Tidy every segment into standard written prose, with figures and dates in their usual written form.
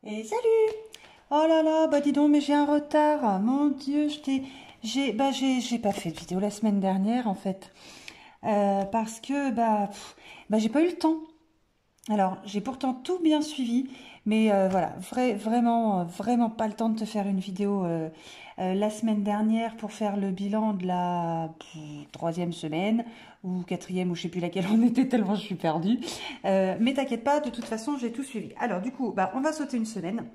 Et salut! Oh là là, bah dis donc, mais j'ai un retard. Mon Dieu, j'ai pas fait de vidéo la semaine dernière en fait. Parce que j'ai pas eu le temps. Alors, j'ai pourtant tout bien suivi, mais voilà, vraiment pas le temps de te faire une vidéo la semaine dernière pour faire le bilan de la troisième semaine ou quatrième ou je sais plus laquelle on était tellement je suis perdue. Mais t'inquiète pas, de toute façon, j'ai tout suivi. Alors du coup, on va sauter une semaine.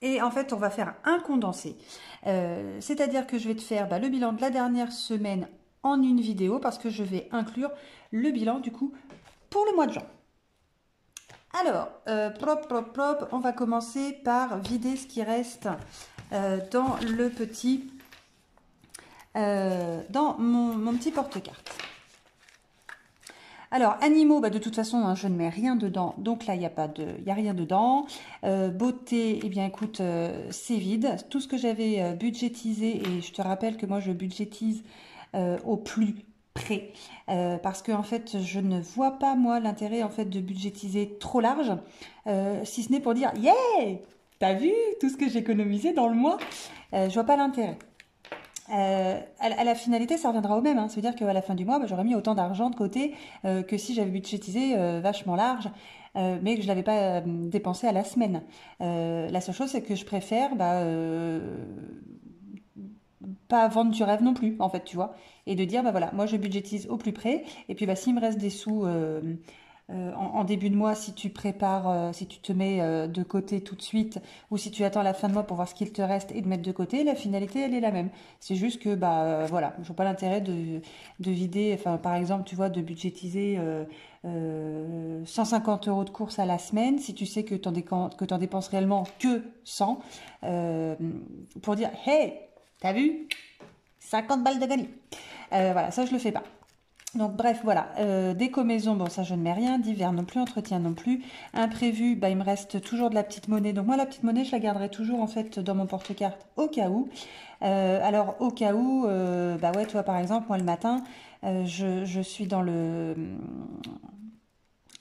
Et en fait, on va faire un condensé. C'est-à-dire que je vais te faire le bilan de la dernière semaine en une vidéo parce que je vais inclure le bilan du coup pour le mois de juin. Alors, on va commencer par vider ce qui reste dans le petit, dans mon petit porte-carte. Alors, animaux, de toute façon, hein, je ne mets rien dedans, donc là, il n'y a rien dedans. Beauté, eh bien, écoute, c'est vide. Tout ce que j'avais budgétisé, et je te rappelle que moi, je budgétise au plus près, parce que en fait, je ne vois pas, moi, l'intérêt, en fait, de budgétiser trop large, si ce n'est pour dire, yeah, t'as vu tout ce que j'ai économisé dans le mois? Je vois pas l'intérêt. À la finalité, ça reviendra au même. Hein. Ça veut dire qu'à la fin du mois, j'aurais mis autant d'argent de côté que si j'avais budgétisé vachement large, mais que je ne l'avais pas dépensé à la semaine. La seule chose, c'est que je préfère pas vendre du rêve non plus, en fait, tu vois. Et de dire, voilà, moi je budgétise au plus près. Et puis, s'il me reste des sous en début de mois, si tu prépares, si tu te mets de côté tout de suite, ou si tu attends la fin de mois pour voir ce qu'il te reste et de mettre de côté, la finalité, elle est la même. C'est juste que, voilà, je vois pas l'intérêt de vider, enfin, par exemple, tu vois, de budgétiser 150 € de course à la semaine, si tu sais que t'en dépenses réellement que 100, pour dire, hey, t'as vu? 50 balles de gagné. Voilà, ça, je le fais pas. Donc bref, voilà, déco maison, bon ça je ne mets rien, divers non plus, entretien non plus, imprévu, il me reste toujours de la petite monnaie, donc moi la petite monnaie je la garderai toujours en fait dans mon porte-carte au cas où. Alors au cas où, ouais, toi par exemple, moi le matin, je suis dans le...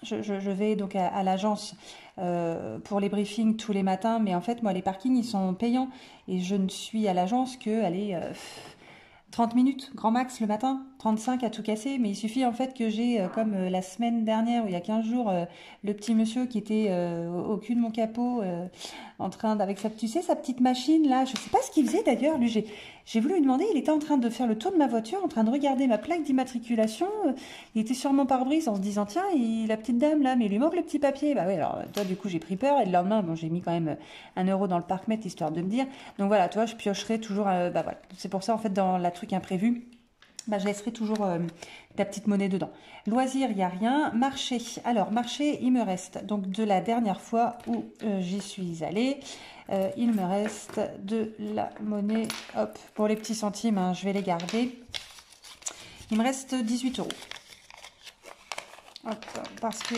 Je vais donc à l'agence pour les briefings tous les matins, mais en fait moi les parkings ils sont payants et je ne suis à l'agence que, allez... 30 minutes, grand max le matin, 35 à tout casser, mais il suffit en fait que j'ai, comme la semaine dernière, ou il y a 15 jours, le petit monsieur qui était au cul de mon capot, en train avec tu sais, sa petite machine là, je sais pas ce qu'il faisait d'ailleurs, lui, j'ai voulu lui demander, il était en train de faire le tour de ma voiture, en train de regarder ma plaque d'immatriculation, il était sur mon pare-brise en se disant, tiens, la petite dame là, mais il lui manque le petit papier, bah oui, alors toi du coup j'ai pris peur, et le lendemain, bon j'ai mis quand même 1 € dans le parc-mètre, histoire de me dire, donc voilà, toi je piocherai toujours, voilà, c'est pour ça en fait dans la truc imprévu, je laisserai toujours ta petite monnaie dedans. Loisirs, il n'y a rien. Marché, alors marché, il me reste donc de la dernière fois où j'y suis allée, il me reste de la monnaie, hop, pour les petits centimes, hein, je vais les garder. Il me reste 18 €. Hop, parce que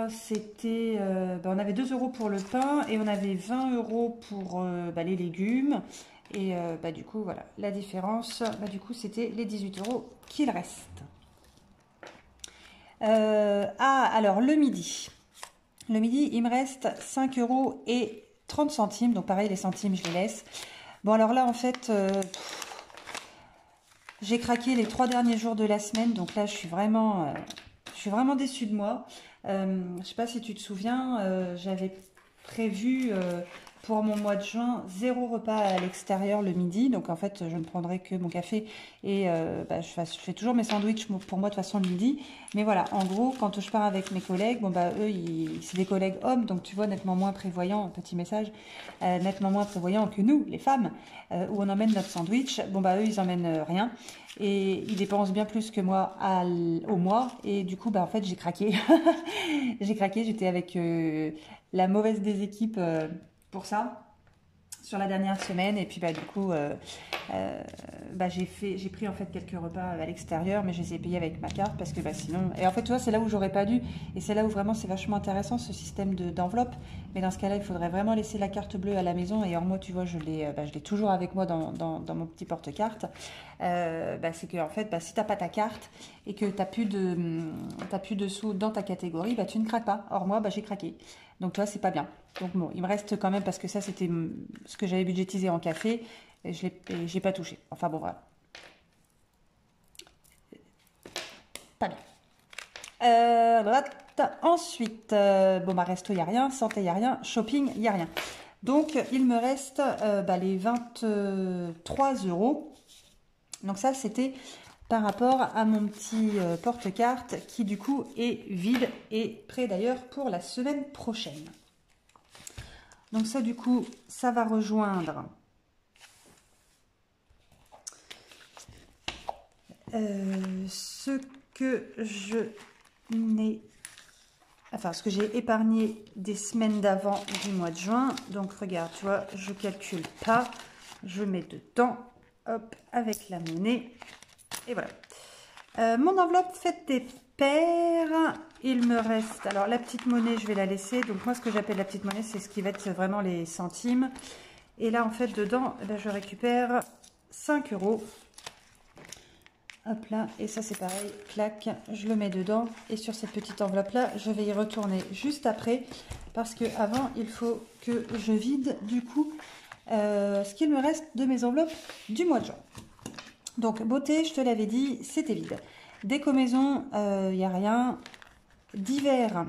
c'était, on avait 2 € pour le pain et on avait 20 € pour les légumes. Et du coup, voilà, la différence, du coup, c'était les 18 € qu'il reste. Alors, le midi. Le midi, il me reste 5 € et 30 centimes. Donc, pareil, les centimes, je les laisse. Bon, alors là, en fait... j'ai craqué les 3 derniers jours de la semaine, donc là je suis vraiment déçue de moi. Je sais pas si tu te souviens, j'avais prévu pour mon mois de juin 0 repas à l'extérieur le midi, donc en fait je ne prendrai que mon café et je fais toujours mes sandwichs pour moi de toute façon le midi. Mais voilà, en gros quand je pars avec mes collègues, eux c'est des collègues hommes, donc tu vois nettement moins prévoyants, petit message, nettement moins prévoyants que nous les femmes, où on emmène notre sandwich. Eux ils emmènent rien. Et ils dépensent bien plus que moi au mois. Et du coup, en fait, j'ai craqué. J'ai craqué, j'étais avec la mauvaise des équipes pour ça. sur la dernière semaine. Et puis, bah, du coup, bah, j'ai pris en fait quelques repas à l'extérieur, mais je les ai payés avec ma carte parce que bah, sinon. Et en fait, tu vois, c'est là où j'aurais pas dû. Et c'est là où vraiment c'est vachement intéressant ce système d'enveloppe. Mais dans ce cas-là, il faudrait vraiment laisser la carte bleue à la maison. Et or, moi, tu vois, je l'ai toujours avec moi dans mon petit porte-carte. Bah, c'est que en fait, bah, si t'as pas ta carte et que t'as plus de sous dans ta catégorie, bah, tu ne craques pas. Or, moi, bah, j'ai craqué. Donc, tu vois, c'est pas bien. Donc, bon, il me reste quand même, parce que ça, c'était ce que j'avais budgétisé en café. Et j'ai pas touché. Enfin, bon, voilà. Pas bien. Voilà. Ensuite, bon, bah, resto, il n'y a rien. Santé, il n'y a rien. Shopping, il n'y a rien. Donc, il me reste bah, les 23 euros. Donc, ça, c'était par rapport à mon petit porte-carte qui, du coup, est vide et prêt d'ailleurs pour la semaine prochaine. Donc, ça, du coup, ça va rejoindre ce que ce que j'ai épargné des semaines d'avant du mois de juin. Donc regarde, tu vois, je calcule pas, je mets dedans, hop, avec la monnaie, et voilà. Mon enveloppe faite des paires, il me reste, alors la petite monnaie, je vais la laisser. Donc moi, ce que j'appelle la petite monnaie, c'est ce qui va être vraiment les centimes. Et là, en fait, dedans, là, je récupère 5 euros. Hop là, et ça c'est pareil, clac, je le mets dedans. Et sur cette petite enveloppe là, je vais y retourner juste après, parce que avant il faut que je vide du coup ce qu'il me reste de mes enveloppes du mois de juin. Donc beauté, je te l'avais dit, c'était vide. Déco maison, il n'y a rien. D'hiver,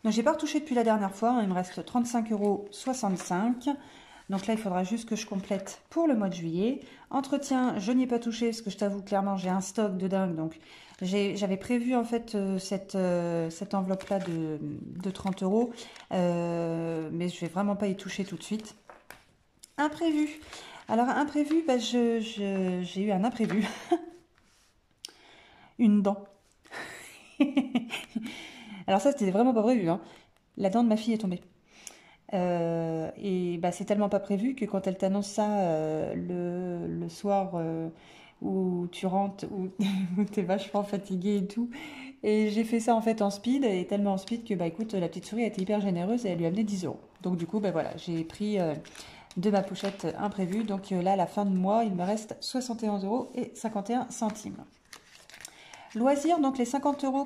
donc j'ai pas retouché depuis la dernière fois, hein, il me reste 35,65 €. Donc là, il faudra juste que je complète pour le mois de juillet. Entretien, je n'y ai pas touché parce que je t'avoue clairement, j'ai un stock de dingue. Donc j'avais prévu en fait cette enveloppe-là de 30 €. Mais je vais vraiment pas y toucher tout de suite. Imprévu. Alors imprévu, bah, j'ai eu un imprévu. Une dent. Alors ça, c'était vraiment pas prévu, hein. La dent de ma fille est tombée. Et bah, c'est tellement pas prévu que quand elle t'annonce ça le soir où tu rentres, où t'es vachement fatigué et tout. Et j'ai fait ça en fait en speed, et tellement en speed que bah écoute, la petite souris a été hyper généreuse et elle lui a amené 10 €. Donc du coup, bah voilà, j'ai pris de ma pochette imprévue. Donc là, à la fin de mois, il me reste 71,51 €. Loisirs, donc les 50 €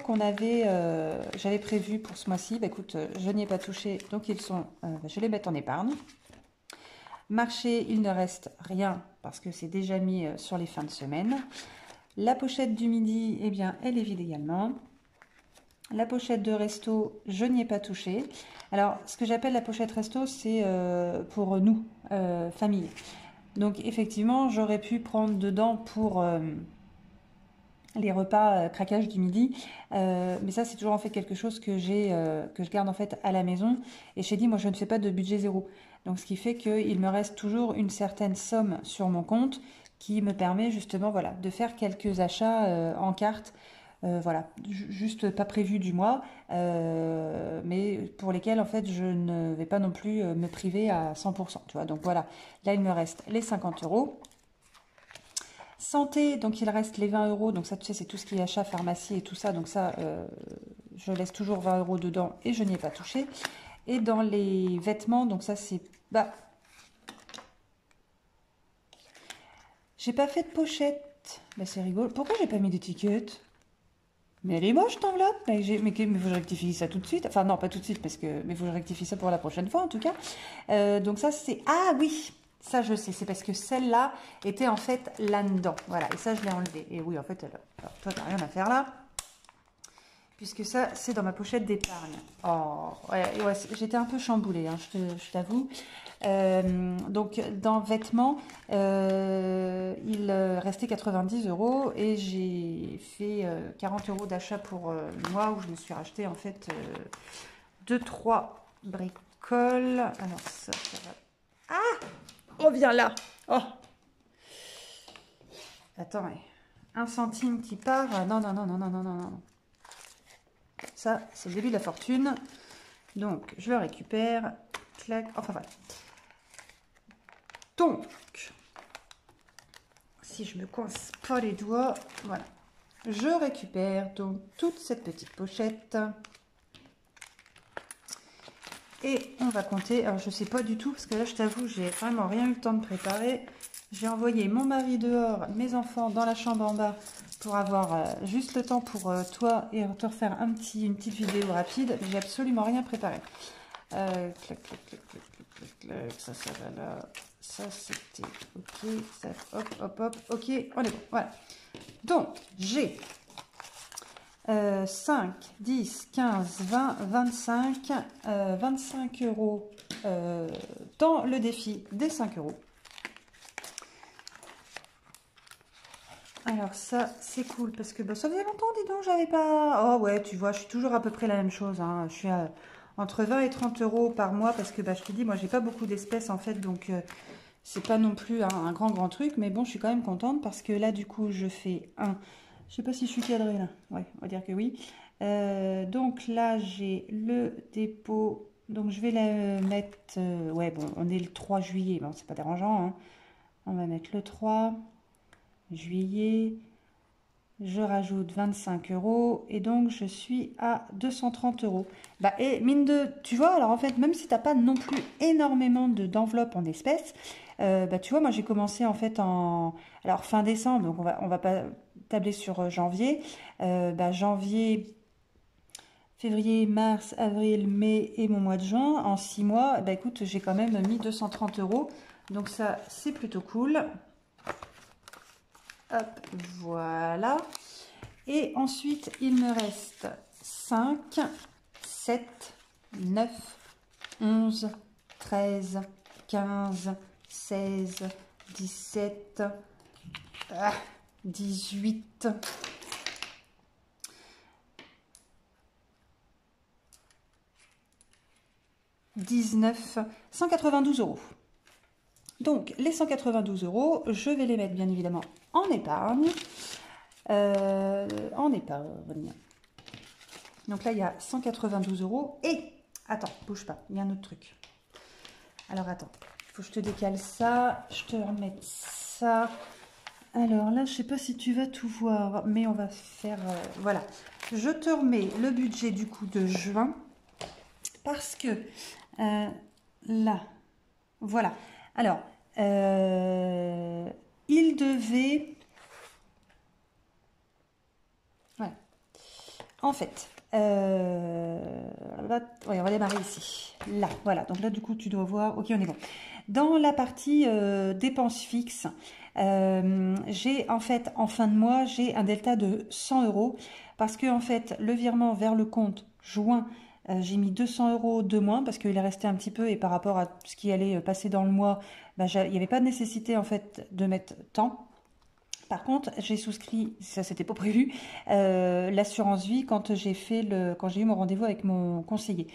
j'avais prévu pour ce mois-ci, bah écoute, je n'y ai pas touché, donc je les mets en épargne. Marché, il ne reste rien parce que c'est déjà mis sur les fins de semaine. La pochette du midi, eh bien, elle est vide également. La pochette de resto, je n'y ai pas touché. Alors, ce que j'appelle la pochette resto, c'est pour nous, famille. Donc, effectivement, j'aurais pu prendre dedans pour les repas craquage du midi, mais ça c'est toujours en fait quelque chose que je garde en fait à la maison. Et je t'ai dit, moi je ne fais pas de budget zéro, donc ce qui fait qu'il me reste toujours une certaine somme sur mon compte qui me permet justement, voilà, de faire quelques achats en carte, voilà, juste pas prévu du mois, mais pour lesquels en fait je ne vais pas non plus me priver à 100%, tu vois. Donc voilà, là il me reste les 50 €. Santé, donc il reste les 20 €. Donc ça, tu sais, c'est tout ce qui est achat, pharmacie et tout ça. Donc ça, je laisse toujours 20 € dedans et je n'y ai pas touché. Et dans les vêtements, donc ça, c'est... Bah, j'ai pas fait de pochette. Bah, c'est rigolo. Pourquoi j'ai pas mis d'étiquette? Mais elle est moche, cette enveloppe. Mais faut que je rectifie ça tout de suite. Enfin, non, pas tout de suite, mais faut que je rectifie ça pour la prochaine fois, en tout cas. Donc ça, c'est... Ah oui! Ça, je sais, c'est parce que celle-là était en fait là-dedans. Voilà, et ça, je l'ai enlevé. Et oui, en fait, alors, toi, t'as rien à faire là. Puisque ça, c'est dans ma pochette d'épargne. Oh, ouais, j'étais un peu chamboulée, hein, je t'avoue. Donc, dans vêtements, il restait 90 € et j'ai fait 40 € d'achat pour moi, où je me suis racheté en fait 2-3 bricoles. Alors, ça va... Ah! Reviens là. Oh. Attends, mais 1 centime qui part. Non, non, non, non, non, non, non, non. Ça, c'est le début de la fortune. Donc, je le récupère. Clac. Enfin, voilà. Donc, si je me coince pas les doigts, voilà. Je récupère donc toute cette petite pochette. Et on va compter. Alors, je sais pas du tout, parce que là, je t'avoue, j'ai vraiment rien eu le temps de préparer. J'ai envoyé mon mari dehors, mes enfants dans la chambre en bas, pour avoir juste le temps pour toi et te refaire une petite vidéo rapide. J'ai absolument rien préparé. Clac, clac, clac, clac, clac, clac, ça va là. Ça, c'était ok. Ça, hop, hop, hop. Ok, on est bon. Voilà. Donc, j'ai 5, 10, 15, 20, 25, 25 euros dans le défi des 5 euros. Alors ça, c'est cool parce que bah, ça faisait longtemps, dis donc, j'avais pas... Oh ouais, tu vois, je suis toujours à peu près la même chose. Hein. Je suis entre 20 et 30 euros par mois parce que bah, je te dis, moi, j'ai pas beaucoup d'espèces en fait, donc c'est pas non plus un grand truc. Mais bon, je suis quand même contente parce que là, du coup, je fais un... Je sais pas si je suis cadrée là. Ouais, on va dire que oui. Donc là, j'ai le dépôt. Donc je vais la mettre... ouais, bon, on est le 3 juillet. Bon, c'est pas dérangeant. Hein. On va mettre le 3 juillet. Je rajoute 25 euros. Et donc, je suis à 230 euros. Bah, et mine de... Tu vois, alors en fait, même si tu n'as pas non plus énormément d'enveloppes en espèces, bah, tu vois, moi, j'ai commencé en fait en... Alors, fin décembre, donc on va pas tabler sur janvier. Bah, janvier, février, mars, avril, mai et mon mois de juin. En 6 mois, bah, écoute, j'ai quand même mis 230 euros. Donc ça, c'est plutôt cool. Hop, voilà. Et ensuite, il me reste 5, 7, 9, 11, 13, 15, 16, 17, 18... 19, 192 euros. Donc, les 192 euros, je vais les mettre bien évidemment en épargne. Donc là, il y a 192 euros. Et, attends, bouge pas, il y a un autre truc. Alors, attends, il faut que je te décale ça. Je te remets ça. Alors là, je sais pas si tu vas tout voir, mais on va faire... voilà. Je te remets le budget du coup de juin. Parce que là, voilà. Alors, il devait... Voilà. En fait, là, ouais, on va démarrer ici. Là, voilà. Donc là, du coup, tu dois voir... Ok, on est bon. Dans la partie dépenses fixes, j'ai en fait, en fin de mois, j'ai un delta de 100 euros. Parce que, en fait, le virement vers le compte juin... j'ai mis 200 euros de moins parce qu'il est resté un petit peu et par rapport à ce qui allait passer dans le mois, bah, il n'y avait pas de nécessité en fait de mettre tant. Par contre, j'ai souscrit, ça c'était pas prévu, l'assurance vie quand j'ai eu mon rendez-vous avec mon conseiller.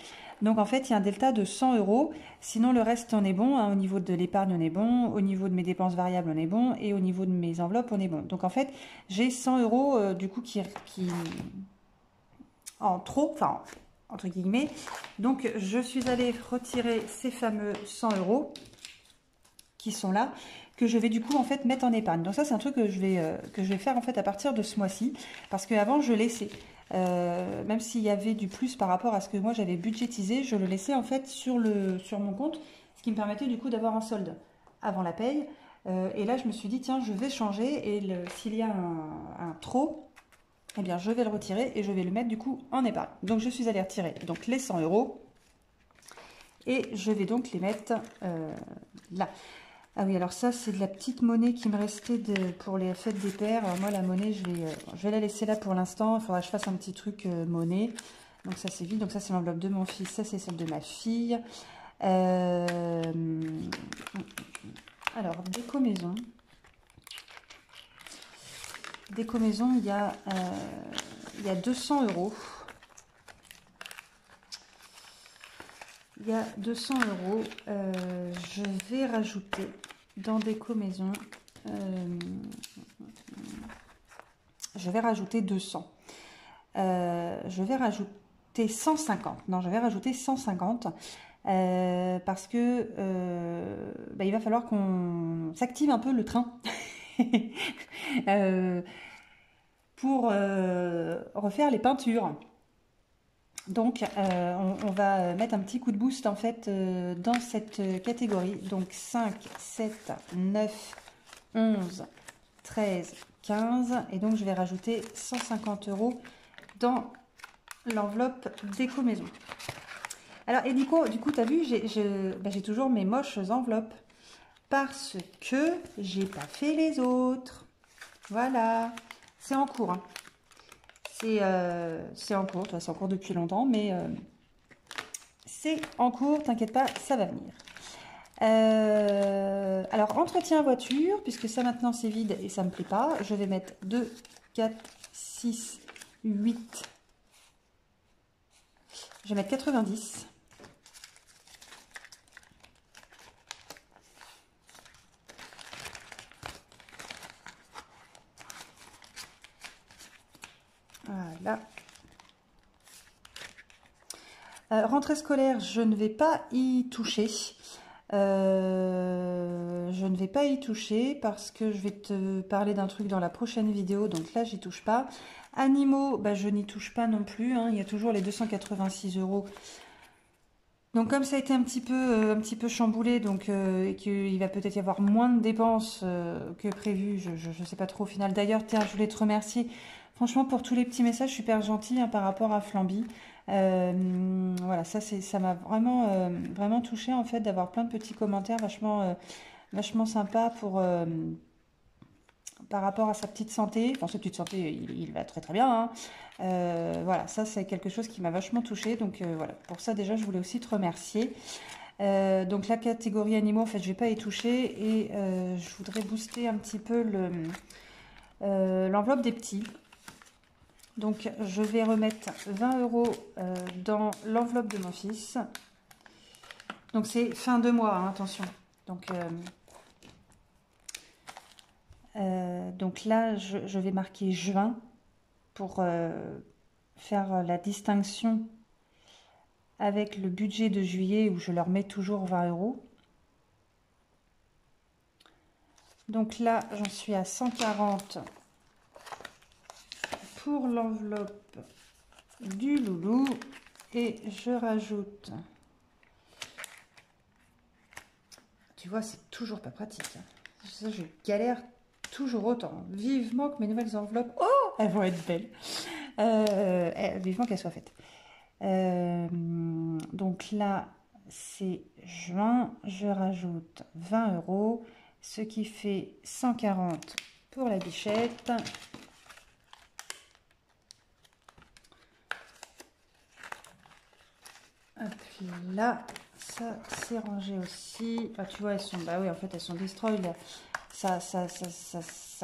Donc en fait, il y a un delta de 100 euros. Sinon, le reste, on est bon. Hein, au niveau de l'épargne, on est bon. Au niveau de mes dépenses variables, on est bon. Et au niveau de mes enveloppes, on est bon. Donc en fait, j'ai 100 euros du coup qui en trop, enfin entre guillemets. Donc, je suis allée retirer ces fameux 100 euros qui sont là, que je vais du coup en fait mettre en épargne. Donc ça, c'est un truc que je vais faire en fait à partir de ce mois-ci, parce qu'avant, je laissais, même s'il y avait du plus par rapport à ce que moi j'avais budgétisé, je le laissais en fait sur mon compte, ce qui me permettait du coup d'avoir un solde avant la paye. Et là, je me suis dit, tiens, je vais changer, et s'il y a un trop, eh bien, je vais le retirer et je vais le mettre du coup en épargne. Donc, je suis allée retirer donc, les 100 euros et je vais donc les mettre là. Ah oui, alors ça, c'est de la petite monnaie qui me restait pour les fêtes des pères. Alors moi, la monnaie, je vais la laisser là pour l'instant. Il faudra que je fasse un petit truc monnaie. Donc ça, c'est vide. Donc ça, c'est l'enveloppe de mon fils. Ça, c'est celle de ma fille. Alors, déco maison. Déco maison, il y a 200 euros. Il y a 200 euros. Je vais rajouter dans déco maison. Je vais rajouter 200. Je vais rajouter 150. Non, je vais rajouter 150 parce que il va falloir qu'on s'active un peu le train euh, pour refaire les peintures. Donc, on va mettre un petit coup de boost en fait dans cette catégorie. Donc 5, 7, 9, 11, 13, 15. Et donc, je vais rajouter 150 € dans l'enveloppe déco maison. Alors, et Nico, du coup, tu as vu, j'ai toujours mes moches enveloppes parce que j'ai pas fait les autres. Voilà, c'est en cours. Hein. C'est en cours, c'est en cours depuis longtemps, mais c'est en cours, t'inquiète pas, ça va venir. Alors, entretien voiture, puisque ça maintenant c'est vide et ça me plaît pas, je vais mettre 2, 4, 6, 8. Je vais mettre 90. Voilà. Rentrée scolaire, je ne vais pas y toucher. Je ne vais pas y toucher parce que je vais te parler d'un truc dans la prochaine vidéo. Donc là, j'y touche pas. Animaux, je n'y touche pas non plus. Hein. Il y a toujours les 286 €. Donc comme ça a été un petit peu chamboulé, donc et qu'il va peut-être y avoir moins de dépenses que prévu, je sais pas trop au final. D'ailleurs, tiens, je voulais te remercier franchement pour tous les petits messages super gentils par rapport à Flamby. Voilà, ça m'a vraiment touché en fait d'avoir plein de petits commentaires vachement sympas par rapport à sa petite santé. Enfin, sa petite santé, il va très très bien. Hein. Voilà, ça c'est quelque chose qui m'a vachement touchée. Donc voilà, pour ça déjà, je voulais aussi te remercier. Donc la catégorie animaux, en fait, je vais pas y toucher. Et je voudrais booster un petit peu l'enveloppe des petits. Donc je vais remettre 20 € dans l'enveloppe de mon fils. Donc c'est fin de mois, hein, attention. Donc là, je vais marquer juin pour faire la distinction avec le budget de juillet où je leur mets toujours 20 €. Donc là, j'en suis à 140 pour l'enveloppe du loulou et je rajoute. Tu vois, c'est toujours pas pratique. Ça, je galère toujours autant. Vivement que mes nouvelles enveloppes, oh, elles vont être belles. Vivement qu'elles soient faites. Donc là, c'est juin. Je rajoute 20 €, ce qui fait 140 pour la bichette. Et puis là, ça c'est rangé aussi. Enfin, tu vois, elles sont, bah oui, en fait, elles sont destroy. Ça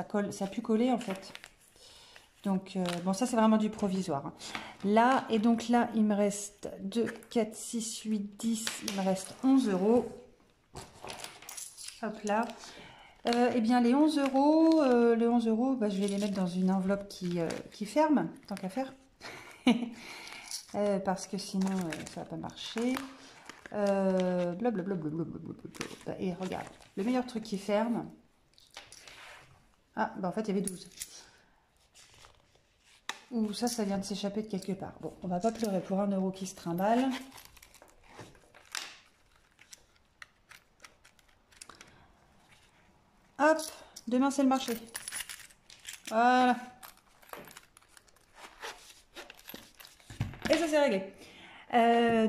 colle, ça a pu coller en fait. Donc, bon, ça c'est vraiment du provisoire. Hein. Là, et donc là, il me reste 2, 4, 6, 8, 10. Il me reste 11 €. Hop là. Eh bien, les 11 €, je vais les mettre dans une enveloppe qui ferme, tant qu'à faire. Parce que sinon, ça va pas marcher. Blablabla. Et regarde, le meilleur truc qui ferme. Ah, en fait, il y avait 12. Ouh, ça vient de s'échapper de quelque part. Bon, on va pas pleurer pour 1 € qui se trimballe. Hop, demain c'est le marché. Voilà. Et ça c'est réglé.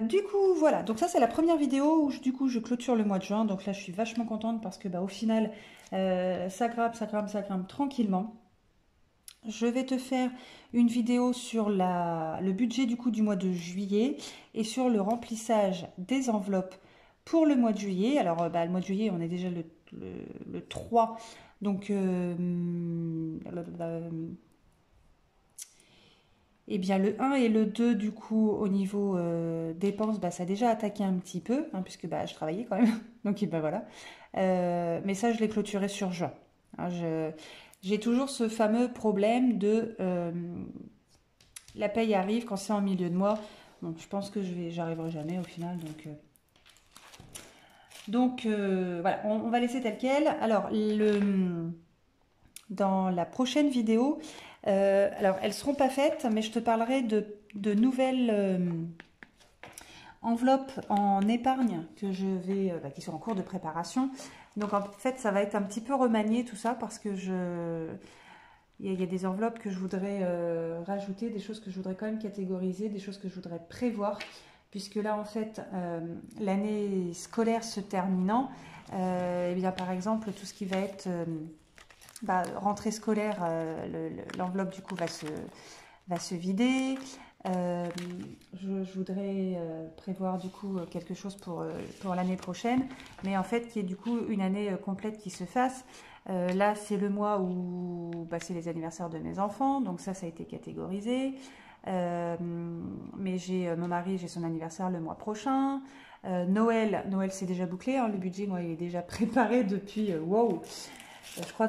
Du coup, voilà. Donc ça c'est la première vidéo où du coup je clôture le mois de juin. Donc là je suis vachement contente parce que au final ça grimpe tranquillement. Je vais te faire une vidéo sur le budget du coup du mois de juillet et sur le remplissage des enveloppes pour le mois de juillet. Alors le mois de juillet on est déjà le 3, donc eh bien le 1 et le 2 du coup au niveau dépenses, ça a déjà attaqué un petit peu, hein, puisque je travaillais quand même, donc voilà. Mais ça je l'ai clôturé sur juin. Hein, j'ai toujours ce fameux problème de la paye arrive quand c'est en milieu de mois. Bon, je pense que j'arriverai jamais au final, donc Donc voilà, on va laisser tel quel. Alors, dans la prochaine vidéo, alors elles seront pas faites, mais je te parlerai de nouvelles enveloppes en épargne que je vais, qui sont en cours de préparation. Donc en fait, ça va être un petit peu remanié tout ça parce que il y a des enveloppes que je voudrais rajouter, des choses que je voudrais quand même catégoriser, des choses que je voudrais prévoir, puisque là en fait, l'année scolaire se terminant, et bien par exemple tout ce qui va être rentrée scolaire, l'enveloppe du coup va se vider. Je voudrais prévoir du coup quelque chose pour l'année prochaine, mais en fait qu'il y ait du coup une année complète qui se fasse. Là c'est le mois où c'est les anniversaires de mes enfants, donc ça a été catégorisé. Mais j'ai mon mari, j'ai son anniversaire le mois prochain. Noël c'est déjà bouclé, hein, le budget moi il est déjà préparé depuis wow. Je crois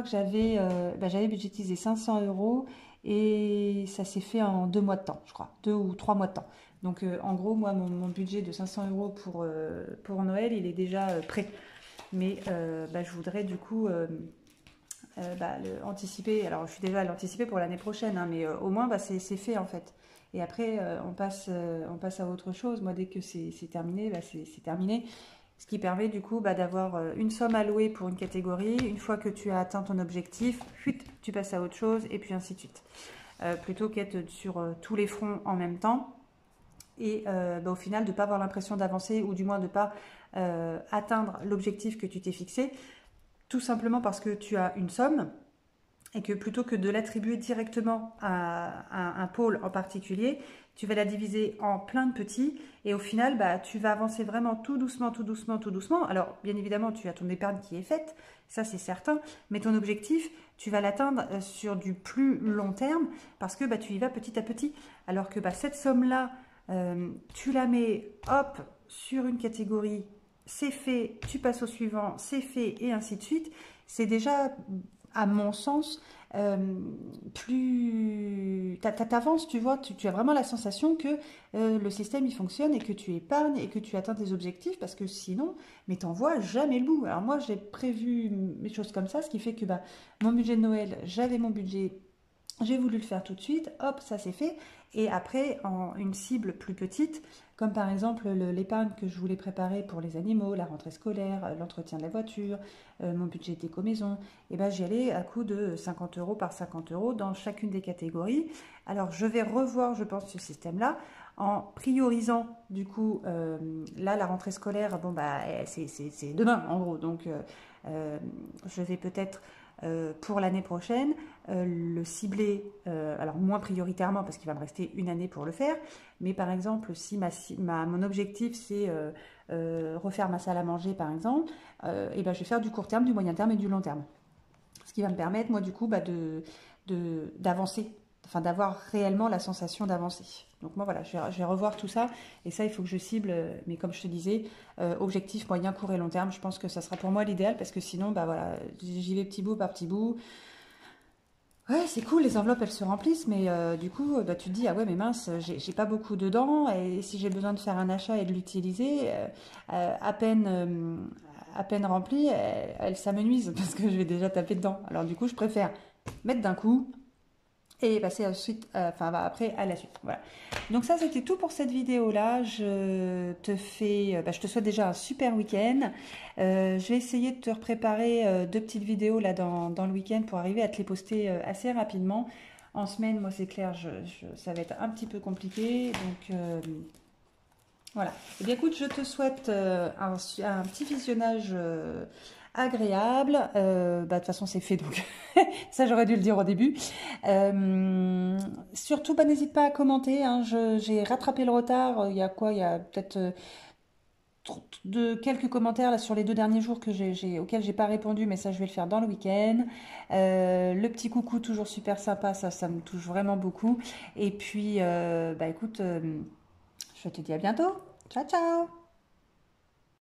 que j'avais budgétisé 500 € et ça s'est fait en 2 mois de temps, je crois, 2 ou 3 mois de temps. Donc en gros, moi, mon budget de 500 € pour Noël, il est déjà prêt. Mais je voudrais du coup anticiper. Alors je suis déjà à l'anticiper pour l'année prochaine, hein, mais au moins c'est fait en fait. Et après, on passe à autre chose. Moi, dès que c'est terminé, c'est terminé. Ce qui permet du coup d'avoir une somme allouée pour une catégorie. Une fois que tu as atteint ton objectif, tu passes à autre chose et puis ainsi de suite. Plutôt qu'être sur tous les fronts en même temps. Et au final, de ne pas avoir l'impression d'avancer ou du moins de ne pas atteindre l'objectif que tu t'es fixé. Tout simplement parce que tu as une somme et que plutôt que de l'attribuer directement à un pôle en particulier, tu vas la diviser en plein de petits et au final, tu vas avancer vraiment tout doucement, tout doucement, tout doucement. Alors, bien évidemment, tu as ton épargne qui est faite, ça c'est certain, mais ton objectif, tu vas l'atteindre sur du plus long terme parce que tu y vas petit à petit. Alors que cette somme-là, tu la mets, hop, sur une catégorie, c'est fait, tu passes au suivant, c'est fait, et ainsi de suite. C'est déjà, à mon sens, plus t'avances, tu vois, tu as vraiment la sensation que le système il fonctionne et que tu épargnes et que tu atteins tes objectifs parce que sinon, mais t'en vois jamais le bout. Alors moi j'ai prévu mes choses comme ça, ce qui fait que mon budget de Noël, j'avais mon budget, j'ai voulu le faire tout de suite, hop, ça c'est fait. Et après, en une cible plus petite, comme par exemple l'épargne que je voulais préparer pour les animaux, la rentrée scolaire, l'entretien de la voiture, mon budget d'éco-maison, et j'y allais à coût de 50 € par 50 € dans chacune des catégories. Alors je vais revoir, je pense, ce système-là en priorisant du coup, là la rentrée scolaire, c'est demain en gros, donc je vais peut-être pour l'année prochaine, le cibler, alors moins prioritairement parce qu'il va me rester une année pour le faire, mais par exemple si mon objectif c'est refaire ma salle à manger par exemple, et je vais faire du court terme, du moyen terme et du long terme. Ce qui va me permettre moi du coup d'avancer, enfin d'avoir réellement la sensation d'avancer. Donc moi voilà, je vais revoir tout ça et ça il faut que je cible, mais comme je te disais, objectif moyen, court et long terme, je pense que ça sera pour moi l'idéal parce que sinon voilà, j'y vais petit bout par petit bout. Ouais, c'est cool, les enveloppes elles se remplissent, mais du coup tu te dis ah ouais mais mince, j'ai pas beaucoup dedans et si j'ai besoin de faire un achat et de l'utiliser, à peine remplie, elle s'amenuise parce que je vais déjà taper dedans. Alors du coup je préfère mettre d'un coup et passer ensuite, après à la suite. Voilà. Donc ça c'était tout pour cette vidéo là. Je te souhaite déjà un super week-end. Je vais essayer de te préparer 2 petites vidéos là dans le week-end pour arriver à te les poster assez rapidement. En semaine, moi c'est clair, ça va être un petit peu compliqué. Donc voilà. Et bien écoute, je te souhaite un petit visionnage agréable. De toute façon, c'est fait, donc ça, j'aurais dû le dire au début. Surtout, n'hésite pas à commenter. Hein, j'ai rattrapé le retard. Il y a quoi? Il y a peut-être quelques commentaires là, sur les 2 derniers jours auxquels j'ai pas répondu, mais ça, je vais le faire dans le week-end. Le petit coucou, toujours super sympa. Ça me touche vraiment beaucoup. Et puis, écoute, je te dis à bientôt. Ciao, ciao!